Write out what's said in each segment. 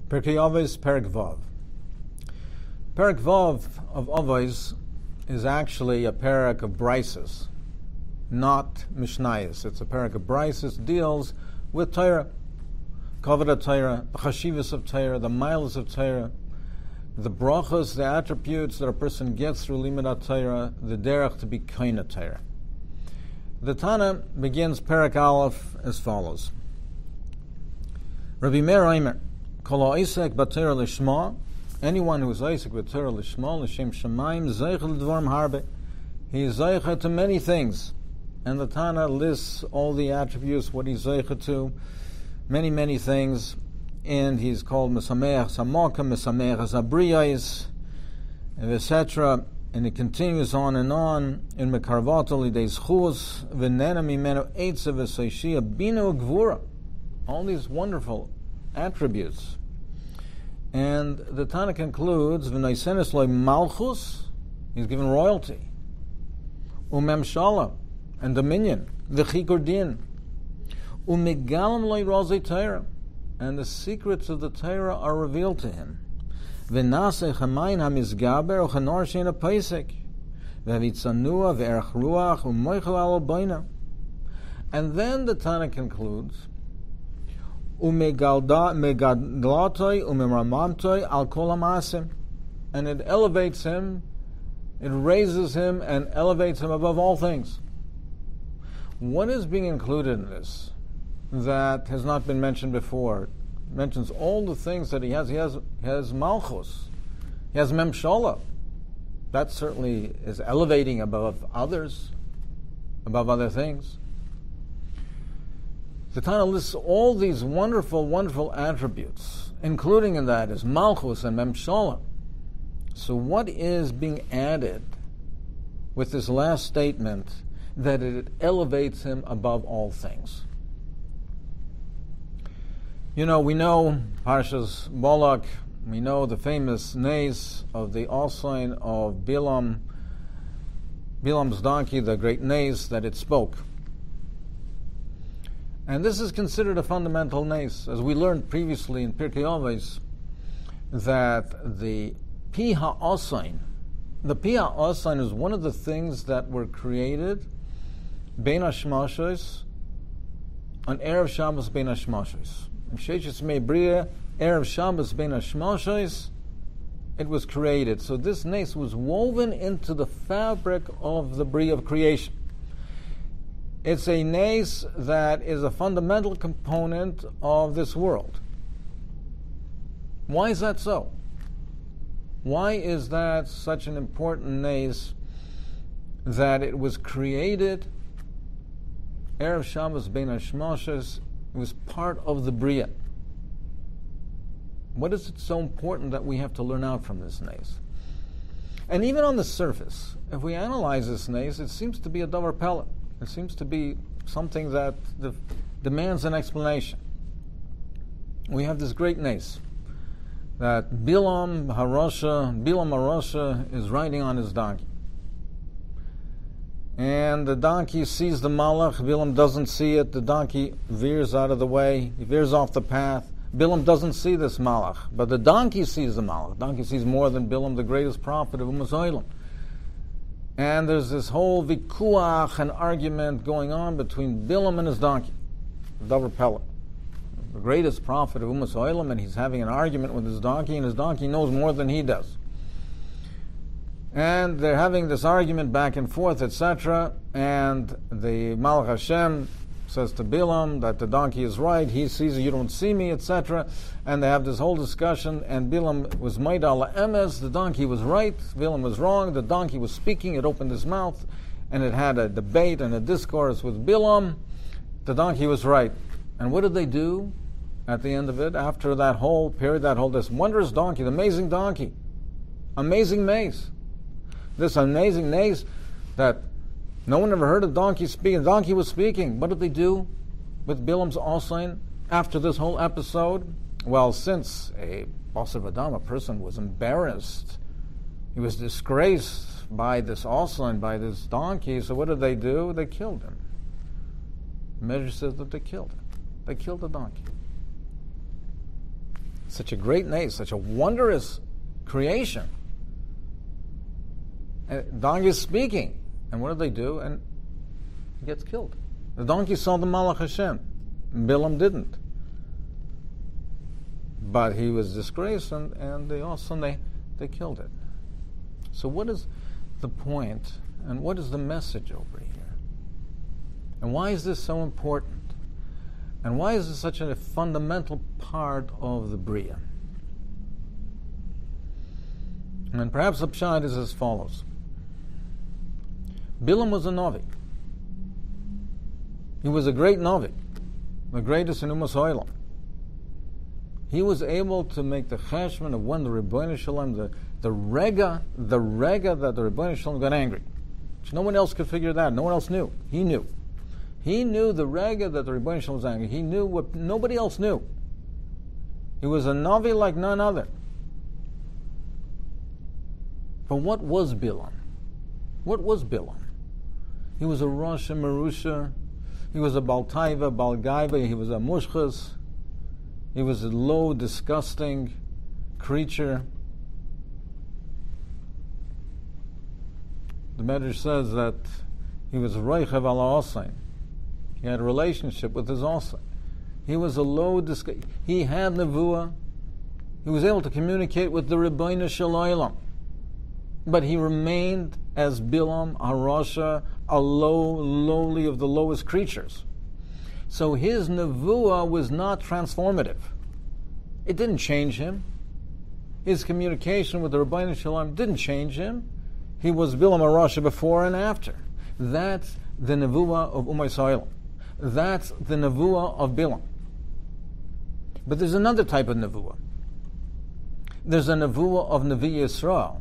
Pirkei Avos, Perek Vav. Perek Vav of Avos is actually a perek of brises, not mishnayos. It's a perek of brises, deals with Torah, kavod Torah, the chashivas of Torah, the miles of Torah, the brachos, the attributes that a person gets through limud Torah, the derech to be koine Torah. The Tana begins Perek Aleph as follows: Rabbi Meir Omer, Kol ha'isek b'Torah lishma, anyone who is isek b'Torah lishma, l'shem shamayim, zeicha l'dvarim harbe, he is zeicha to many things. And the Tana lists all the attributes, what he's zeicha to, many, many things. And he's called Mesameach Samoka, Mesameach Zabriyais, etc. And it continues on in Mekarvato Lideis Chus, Venena Mimeno Eitze V'Seishia Bino Gvura. All these wonderful attributes. And the Tana concludes, V'Naisenes Loi Malchus, he's given royalty, Umemshala, and dominion, V'Chikur Din, Umegalam Loi Rozei Torah, and the secrets of the Torah are revealed to him. V'naseh chamayin hamizgaber uchanor shein ha'paisek v'avitzanua v'erach ruach u'moichel al boina. And then the Tana concludes, u'megadlatoi u'memramamtoi al kol ha'masim, and it elevates him, it raises him and elevates him above all things. What is being included in this that has not been mentioned before? It mentions all the things that he has. He has Malchus. He has Memshala. That certainly is elevating above others, above other things. The Tana lists all these wonderful, wonderful attributes, including in that is Malchus and Memshala. So what is being added with this last statement that it elevates him above all things? You know, we know Parshas Balak, we know the famous nays of the all-sign of Bilam's donkey, the great nays that it spoke. And this is considered a fundamental nays, as we learned previously in Pirkei Avos, that the pi ha'osain is one of the things that were created bein hashmashos, on Erev Shabbos bein hashmashos. Erev Shabbos bein hashmashos, it was created. So this nace was woven into the fabric of the bria of creation. It's a nace that is a fundamental component of this world. Why is that so? Why is that such an important nace that it was created Erev Shabbos bein hashmashos? It was part of the Bria. What is it so important that we have to learn out from this nace? And even on the surface, if we analyze this nace, it seems to be a davar pella. It seems to be something that demands an explanation. We have this great nace that Bilam Harasha is riding on his donkey. And the donkey sees the malach. Bilam doesn't see it. The donkey veers out of the way. He veers off the path. Bilam doesn't see this malach, but the donkey sees the malach. The donkey sees more than Bilam, the greatest prophet of Umas Olam. And there's this whole vikuach and argument going on between Bilam and his donkey, Davar Pella, the greatest prophet of Umas Olam, and he's having an argument with his donkey, and his donkey knows more than he does. And they're having this argument back and forth, etc. And the Malach Hashem says to Bilam that the donkey is right. He sees it, you don't see me, etc. And they have this whole discussion. And Bilam was maid ala emes. The donkey was right. Bilam was wrong. The donkey was speaking. It opened his mouth, and it had a debate and a discourse with Bilam. The donkey was right. And what did they do at the end of it? After that whole period, this wondrous donkey, the amazing donkey, amazing maze. This amazing nace that no one ever heard a donkey speak. The donkey was speaking. What did they do with Bilam's all-sign after this whole episode? Well, since a Basar Vadam, a person was embarrassed, he was disgraced by this all-sign, by this donkey, so what did they do? They killed him. The Medrash says that they killed him. They killed the donkey. such a great name, such a wondrous creation. And donkey is speaking. And what do they do? And he gets killed. The donkey saw the Malach Hashem. Bilam didn't. But he was disgraced, and they killed it. So what is the point, and what is the message over here? And why is this so important? And why is this such a fundamental part of the Bria? And perhaps the pshat is as follows. Bilam was a Navi. He was a great Navi, the greatest in Umas Ha'olam. He was able to make the cheshbon of when the Rebbeinu Shalom, the rega that the Rebbeinu Shalom got angry. Which no one else could figure that out. No one else knew. He knew. He knew the rega that the Rebbeinu Shalom was angry. He knew what nobody else knew. He was a Navi like none other. But what was Bilam? What was Bilam? He was a Rosh Merusha. He was a Baltaiva, Balgaiva. He was a Mushchas. He was a low, disgusting creature. The Medrash says that he was Reichav ala Osain. He had a relationship with his Osain. He was a low, he had Nevuah. He was able to communicate with the Rebbeinu Shalom. But he remained as Bilam, a Rasha, a lowly of the lowest creatures. So his Nevuah was not transformative. It didn't change him. His communication with the Rebbeinu Shalom didn't change him. He was Bilam HaRasha before and after. That's the Nevuah of Ummah Yisrael. That's the Nevuah of Bilam. But there's another type of Nevuah. There's a Nevuah of Nevi Yisrael,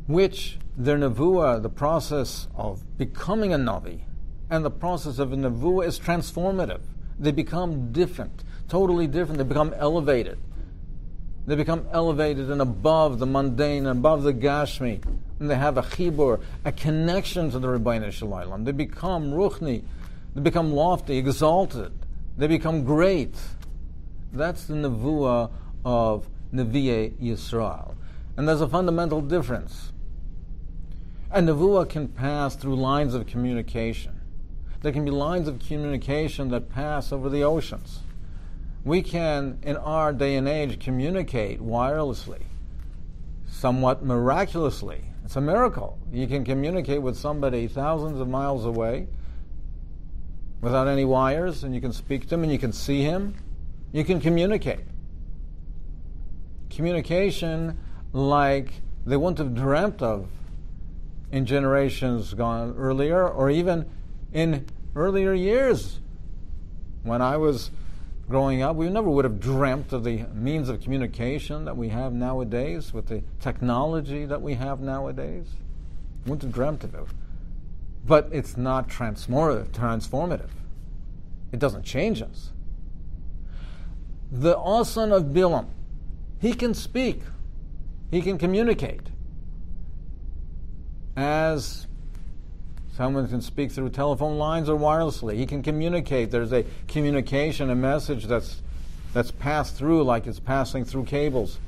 which their Nevuah, the process of becoming a Navi, and the process of a Nevuah is transformative. They become different, totally different. They become elevated. They become elevated and above the mundane, and above the Gashmi. And they have a chibur, a connection to the Rebbeinu Shalom. They become ruchni. They become lofty, exalted. They become great. That's the Nevuah of Nevi'e Yisrael. And there's a fundamental difference. A Nevuah can pass through lines of communication. There can be lines of communication that pass over the oceans. We can, in our day and age, communicate wirelessly, somewhat miraculously. It's a miracle. You can communicate with somebody thousands of miles away without any wires, and you can speak to him, and you can see him. You can communicate. Communication like they wouldn't have dreamt of in generations gone earlier, or even in earlier years. When I was growing up, we never would have dreamt of the means of communication that we have nowadays, with the technology that we have nowadays. Wouldn't have dreamt of it. But it's not transformative. It doesn't change us. The Asan of Bilam, he can speak. He can communicate. As someone can speak through telephone lines or wirelessly. He can communicate. There's a communication, a message that's passed through, like it's passing through cables,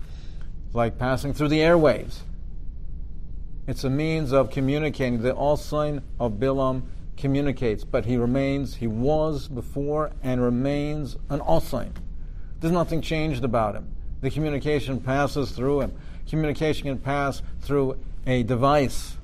like passing through the airwaves. It's a means of communicating. The Asan of Bilam communicates, but he was before and remains an Asan. There's nothing changed about him. The communication passes through him. Communication can pass through a device.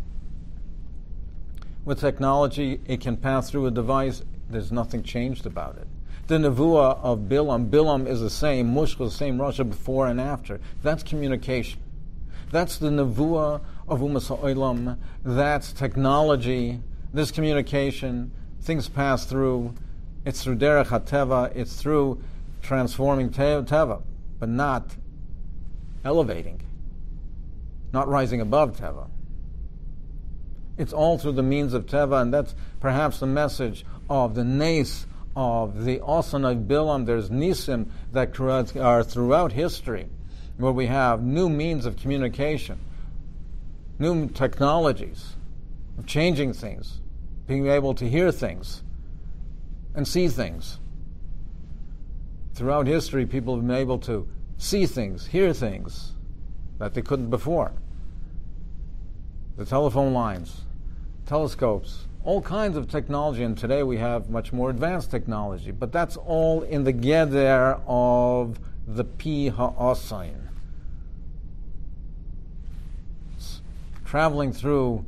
With technology, it can pass through a device. There's nothing changed about it. The Nevuah of Bilam is the same. Mushka is the same. Rasha before and after. That's communication. That's the Nevuah of Umas Ha'olam. That's technology. This communication. Things pass through. It's through Derech HaTeva. It's through transforming Teva, but not elevating. Not rising above Teva. It's all through the means of Teva, and that's perhaps the message of the Nes of the Asan of Bilam. There's Nisim that are throughout history, where we have new means of communication, new technologies of changing things, being able to hear things and see things. Throughout history, people have been able to see things, hear things that they couldn't before. The telephone lines, telescopes, all kinds of technology, and today we have much more advanced technology, but that's all in the geder of the pi ha'asayin. Traveling through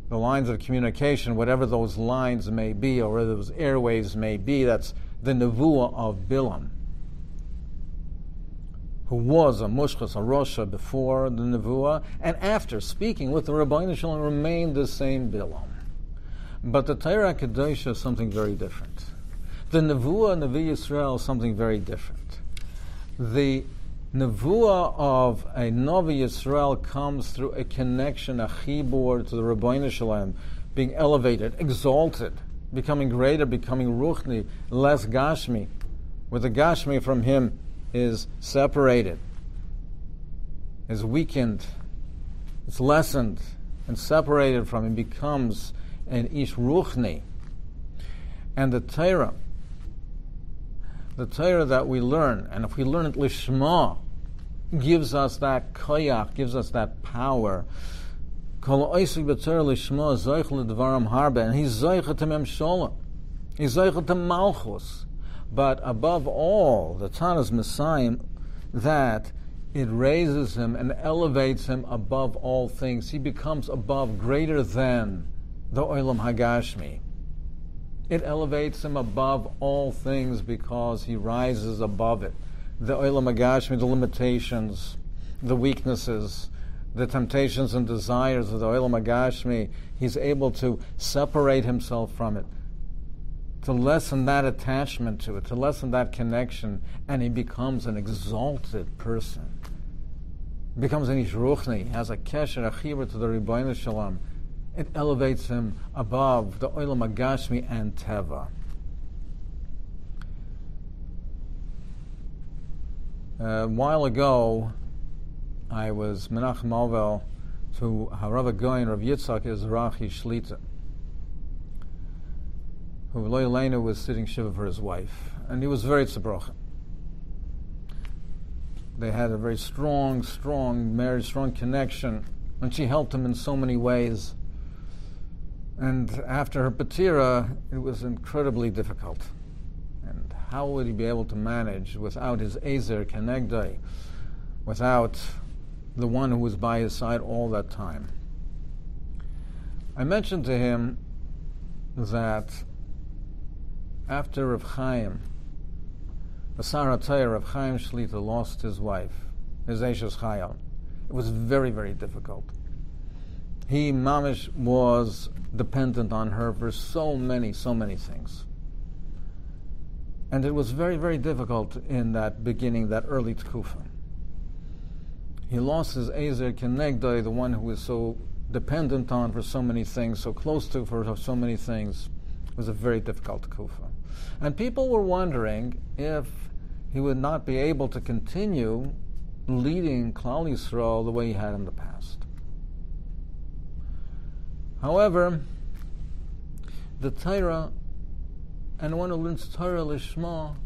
the lines of communication, whatever those lines may be, or whatever those airwaves may be, that's the nevuah of Bilam, who was a mushchas, a rosha before the nevuah, and after speaking with the Rabbeinu Shalom remained the same Bilam. But the Torah Kedosha is something very different. The nevuah, Nevi Yisrael, is something very different. The nevuah of a Navi Yisrael comes through a connection, a chibur to the Rabbeinu Shalom, being elevated, exalted, becoming greater, becoming ruchni, less gashmi, where the gashmi from him is separated, is weakened, it's lessened, and separated from him, becomes an ish ruchni. And the Torah that we learn, and if we learn it lishma, gives us that koyach, gives us that power. Kol oisik b'Torah lishma zoich l'dvaram harbe, and he's zoich to memshola, he's zoich to malchus. But above all, the Tana's Messiah, that it raises him and elevates him above all things. He becomes above, greater than the Olam Hagashmi. It elevates him above all things because he rises above it. The Olam Hagashmi, the limitations, the weaknesses, the temptations and desires of the Olam Hagashmi, he's able to separate himself from it, to lessen that attachment to it, to lessen that connection, and he becomes an exalted person. He becomes an Ishruchni, has a kesher, a chibur to the Rebbeinu Shalom. It elevates him above the Olam Hagashmi and Teva. A while ago, I was Menachem Ovel to Harav Goyin Rav Yitzchak Ezrachi Shlita, who Lo Yelena was sitting shiva for his wife, and he was very tzibrocha. They had a very strong marriage, strong connection, and she helped him in so many ways. And after her patira, it was incredibly difficult. And how would he be able to manage without his Ezer Kenegdai, without the one who was by his side all that time? I mentioned to him that after Rav Chaim, the Saratayr, Rav Chaim Shlita, lost his wife, his Eishes Chayal, it was very, very difficult. He, mamish, was dependent on her for so many things. And it was very, very difficult in that beginning, that early tkufa. He lost his Ezer Kenegdai, the one who was so dependent on for so many things, so close to for so many things. It was a very difficult tkufa. And people were wondering if he would not be able to continue leading Klal Yisrael the way he had in the past. However, the Torah, and one who learns Torah Lishma,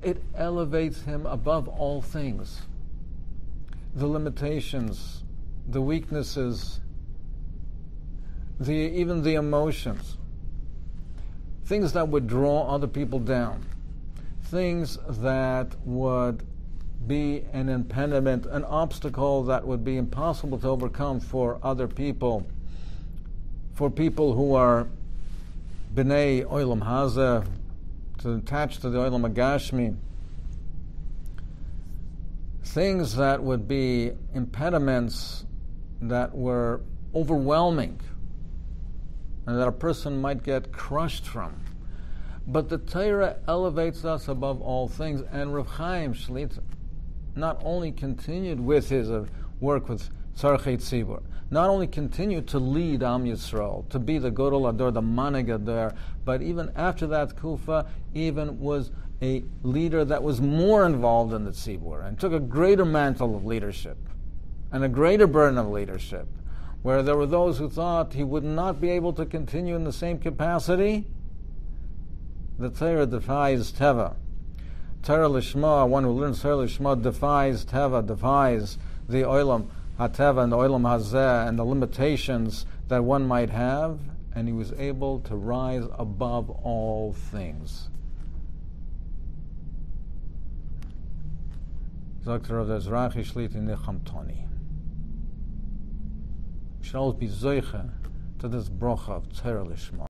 it elevates him above all things. The limitations, the weaknesses, even the emotions, things that would draw other people down, things that would be an impediment, an obstacle that would be impossible to overcome for other people, for people who are B'nai Olam Hazeh, to attach to the Olam Hagashmi, things that would be impediments that were overwhelming and that a person might get crushed from. But the Torah elevates us above all things, and Rav Chaim Shlita not only continued with his work with Tzarchei Tzibur, not only continued to lead Am Yisrael, to be the Godol Ador, the Maneg Ador, but even after that Kufa, even was a leader that was more involved in the Tzibur and took a greater mantle of leadership and a greater burden of leadership, where there were those who thought he would not be able to continue in the same capacity. The Torah defies Teva. Torah Lishma, one who learns Torah Lishma, defies Teva, defies the Olam HaTeva and the Olam Hazeh and the limitations that one might have, and he was able to rise above all things. Sagt Rav Ezrachi shlit in Nechamtoni. We should always be zoiche to this bracha of Torah Lishma.